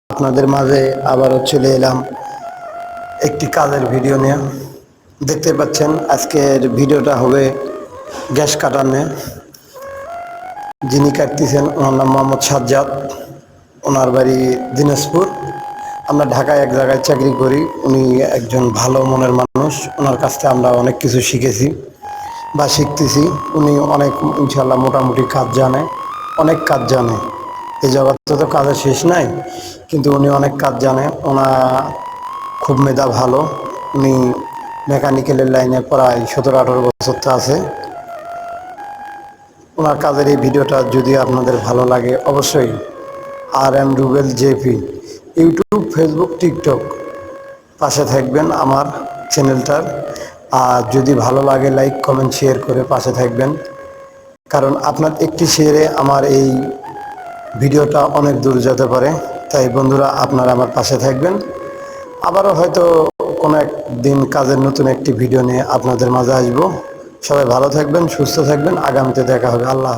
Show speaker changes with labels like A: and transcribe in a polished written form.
A: আপনাদের মাঝে আবারও চলে এলাম একটি কাজের ভিডিও নিয়ে। দেখতে পাচ্ছেন আজকের ভিডিওটা হবে গ্যাস কাটার নিয়ে। যিনি কাটতেছেন ওনার নাম মোহাম্মদ সাজ্জাদ, ওনার বাড়ি দিনাজপুর। আমরা ঢাকায় এক জায়গায় চাকরি করি। উনি একজন ভালো মনের মানুষ, ওনার কাছ থেকে আমরা অনেক কিছু শিখেছি বা শিখতেছি। উনি অনেক ইনশাল্লাহ মোটামুটি কাজ জানে, অনেক কাজ জানে। এই জগতে তো কাজের শেষ নাই, কিন্তু উনি অনেক কাজ জানে। খুব মেধা ভালো। উনি মেকানিক্যালের লাইনে প্রায় 17-18 বছর তো আছে। ওনার কাজের এই ভিডিওটা যদি আপনাদের ভালো লাগে অবশ্যই RM Rubel JP YouTube, Facebook, TikTok পাশে থাকবেন আমার চ্যানেলটার। আর যদি ভালো লাগে লাইক, কমেন্ট, শেয়ার করে পাশে থাকবেন, কারণ আপনার একটি শেয়ারে আমার এই ভিডিওটা অনেক দূর যেতে পারে। তাই বন্ধুরা, আপনারা আমার পাশে থাকবেন। আবারও হয়তো কোনো একদিন কাজের নতুন একটি ভিডিও নিয়ে আপনাদের মাঝে আসবো। সবাই ভালো থাকবেন, সুস্থ থাকবেন। আগামীতে দেখা হবে। আল্লাহ।